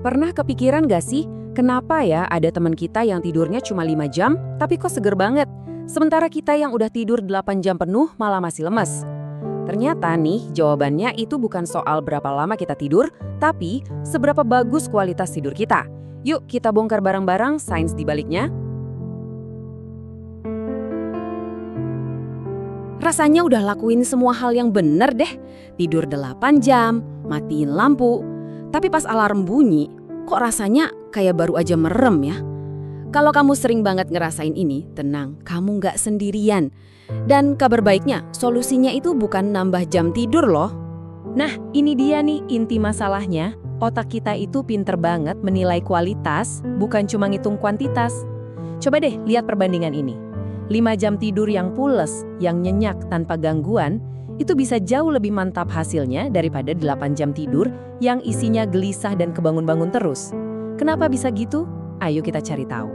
Pernah kepikiran gak sih, kenapa ya ada teman kita yang tidurnya cuma 5 jam, tapi kok seger banget? Sementara kita yang udah tidur 8 jam penuh malah masih lemes. Ternyata nih, jawabannya itu bukan soal berapa lama kita tidur, tapi seberapa bagus kualitas tidur kita. Yuk kita bongkar bareng-bareng sains di baliknya. Rasanya udah lakuin semua hal yang bener deh. Tidur 8 jam, matiin lampu. Tapi pas alarm bunyi, kok rasanya kayak baru aja merem ya? Kalau kamu sering banget ngerasain ini, tenang, kamu nggak sendirian. Dan kabar baiknya, solusinya itu bukan nambah jam tidur loh. Nah, ini dia nih inti masalahnya. Otak kita itu pinter banget menilai kualitas, bukan cuma ngitung kuantitas. Coba deh lihat perbandingan ini. 5 jam tidur yang pules, yang nyenyak tanpa gangguan, itu bisa jauh lebih mantap hasilnya daripada 8 jam tidur yang isinya gelisah dan kebangun-bangun terus. Kenapa bisa gitu? Ayo kita cari tahu.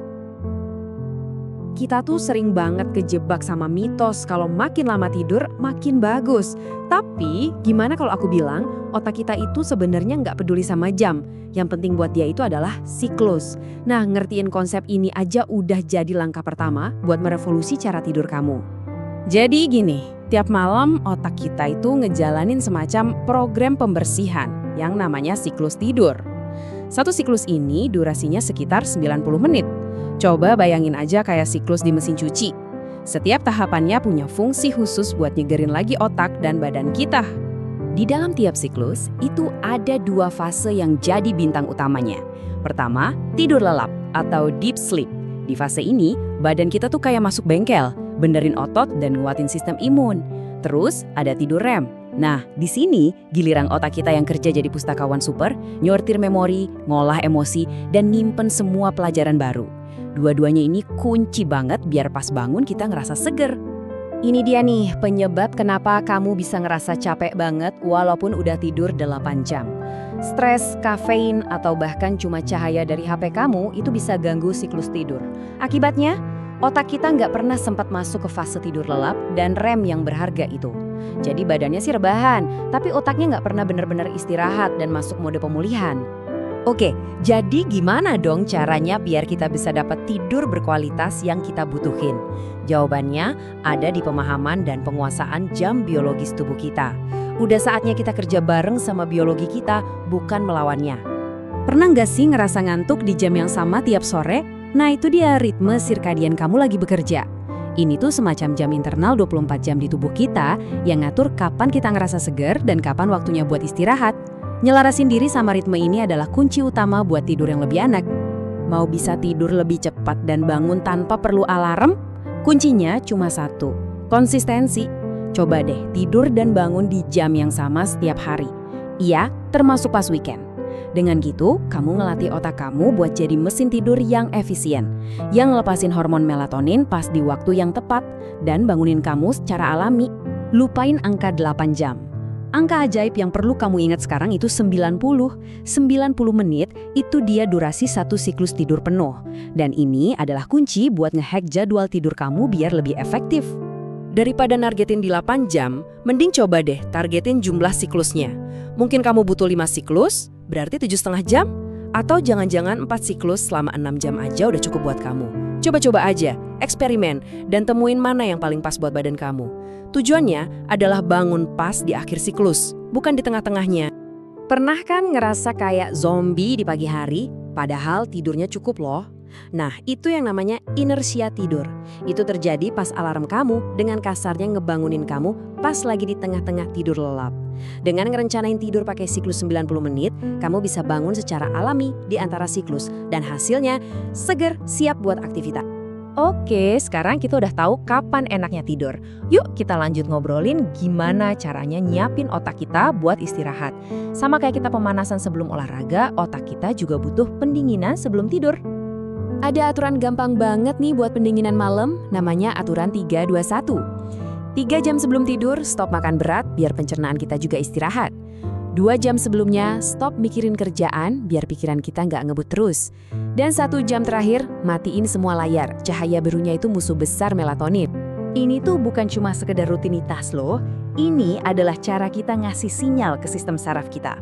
Kita tuh sering banget kejebak sama mitos kalau makin lama tidur makin bagus. Tapi gimana kalau aku bilang otak kita itu sebenarnya nggak peduli sama jam. Yang penting buat dia itu adalah siklus. Nah, ngertiin konsep ini aja udah jadi langkah pertama buat merevolusi cara tidur kamu. Jadi gini, tiap malam otak kita itu ngejalanin semacam program pembersihan yang namanya siklus tidur. Satu siklus ini durasinya sekitar 90 menit. Coba bayangin aja kayak siklus di mesin cuci. Setiap tahapannya punya fungsi khusus buat nyegerin lagi otak dan badan kita. Di dalam tiap siklus, itu ada 2 fase yang jadi bintang utamanya. Pertama, tidur lelap atau deep sleep. Di fase ini, badan kita tuh kayak masuk bengkel, benerin otot dan nguatin sistem imun. Terus ada tidur REM. Nah, di sini giliran otak kita yang kerja jadi pustakawan super, nyortir memori, ngolah emosi, dan nyimpen semua pelajaran baru. Dua-duanya ini kunci banget biar pas bangun kita ngerasa seger. Ini dia nih penyebab kenapa kamu bisa ngerasa capek banget walaupun udah tidur 8 jam. Stres, kafein, atau bahkan cuma cahaya dari HP kamu itu bisa ganggu siklus tidur. Akibatnya, otak kita nggak pernah sempat masuk ke fase tidur lelap dan REM yang berharga itu. Jadi badannya sih rebahan, tapi otaknya nggak pernah benar-benar istirahat dan masuk mode pemulihan. Oke, jadi gimana dong caranya biar kita bisa dapat tidur berkualitas yang kita butuhin? Jawabannya ada di pemahaman dan penguasaan jam biologis tubuh kita. Udah saatnya kita kerja bareng sama biologi kita, bukan melawannya. Pernah nggak sih ngerasa ngantuk di jam yang sama tiap sore? Nah itu dia ritme sirkadian kamu lagi bekerja. Ini tuh semacam jam internal 24 jam di tubuh kita yang ngatur kapan kita ngerasa segar dan kapan waktunya buat istirahat. Nyelarasin diri sama ritme ini adalah kunci utama buat tidur yang lebih enak. Mau bisa tidur lebih cepat dan bangun tanpa perlu alarm? Kuncinya cuma satu, konsistensi. Coba deh tidur dan bangun di jam yang sama setiap hari. Iya, termasuk pas weekend. Dengan gitu, kamu ngelatih otak kamu buat jadi mesin tidur yang efisien, yang ngelepasin hormon melatonin pas di waktu yang tepat, dan bangunin kamu secara alami. Lupain angka 8 jam. Angka ajaib yang perlu kamu ingat sekarang itu 90. 90 menit itu dia durasi satu siklus tidur penuh. Dan ini adalah kunci buat ngehack jadwal tidur kamu biar lebih efektif. Daripada nargetin di 8 jam, mending coba deh targetin jumlah siklusnya. Mungkin kamu butuh 5 siklus, berarti 7,5 jam? Atau jangan-jangan 4 siklus selama 6 jam aja udah cukup buat kamu. Coba-coba aja, eksperimen, dan temuin mana yang paling pas buat badan kamu. Tujuannya adalah bangun pas di akhir siklus, bukan di tengah-tengahnya. Pernah kan ngerasa kayak zombie di pagi hari, padahal tidurnya cukup loh? Nah, itu yang namanya inersia tidur. Itu terjadi pas alarm kamu dengan kasarnya ngebangunin kamu pas lagi di tengah-tengah tidur lelap. Dengan ngerencanain tidur pakai siklus 90 menit, kamu bisa bangun secara alami di antara siklus dan hasilnya seger, siap buat aktivitas. Oke, sekarang kita udah tahu kapan enaknya tidur. Yuk kita lanjut ngobrolin gimana caranya nyiapin otak kita buat istirahat. Sama kayak kita pemanasan sebelum olahraga, otak kita juga butuh pendinginan sebelum tidur. Ada aturan gampang banget nih buat pendinginan malam, namanya aturan 3-2-1. 3 jam sebelum tidur, stop makan berat biar pencernaan kita juga istirahat. 2 jam sebelumnya, stop mikirin kerjaan biar pikiran kita nggak ngebut terus. Dan 1 jam terakhir, matiin semua layar. Cahaya birunya itu musuh besar melatonin. Ini tuh bukan cuma sekedar rutinitas loh, ini adalah cara kita ngasih sinyal ke sistem saraf kita.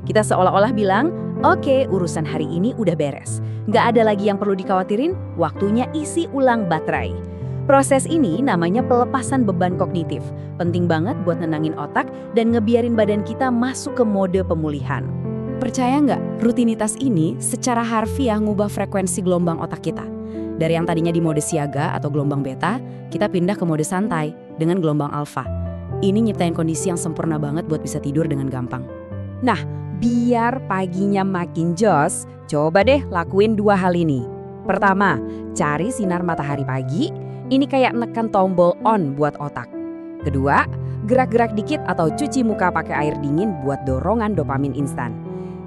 Kita seolah-olah bilang, oke, urusan hari ini udah beres. Nggak ada lagi yang perlu dikhawatirin, waktunya isi ulang baterai. Proses ini namanya pelepasan beban kognitif. Penting banget buat nenangin otak dan ngebiarin badan kita masuk ke mode pemulihan. Percaya nggak, rutinitas ini secara harfiah ngubah frekuensi gelombang otak kita. Dari yang tadinya di mode siaga atau gelombang beta, kita pindah ke mode santai dengan gelombang alfa. Ini nyiptain kondisi yang sempurna banget buat bisa tidur dengan gampang. Nah, biar paginya makin jos, coba deh lakuin 2 hal ini. Pertama, cari sinar matahari pagi, ini kayak nekan tombol on buat otak. Kedua, gerak-gerak dikit atau cuci muka pakai air dingin buat dorongan dopamin instan.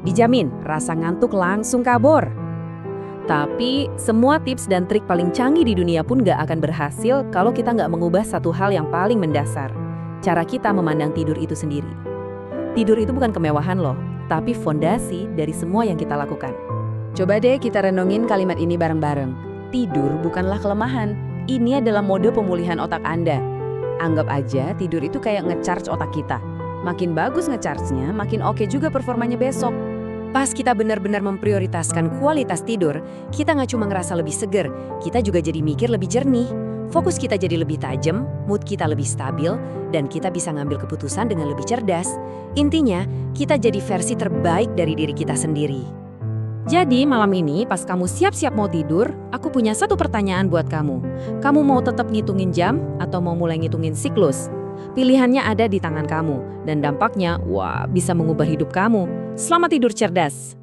Dijamin, rasa ngantuk langsung kabur. Tapi, semua tips dan trik paling canggih di dunia pun nggak akan berhasil kalau kita nggak mengubah satu hal yang paling mendasar. Cara kita memandang tidur itu sendiri. Tidur itu bukan kemewahan loh, tapi fondasi dari semua yang kita lakukan. Coba deh kita renungin kalimat ini bareng-bareng. Tidur bukanlah kelemahan, ini adalah mode pemulihan otak Anda. Anggap aja tidur itu kayak nge-charge otak kita. Makin bagus nge-charge-nya, makin oke juga performanya besok. Pas kita benar-benar memprioritaskan kualitas tidur, kita nggak cuma ngerasa lebih seger, kita juga jadi mikir lebih jernih. Fokus kita jadi lebih tajam, mood kita lebih stabil, dan kita bisa ngambil keputusan dengan lebih cerdas. Intinya, kita jadi versi terbaik dari diri kita sendiri. Jadi malam ini pas kamu siap-siap mau tidur, aku punya satu pertanyaan buat kamu. Kamu mau tetap ngitungin jam atau mau mulai ngitungin siklus? Pilihannya ada di tangan kamu, dan dampaknya, wah, bisa mengubah hidup kamu. Selamat tidur cerdas!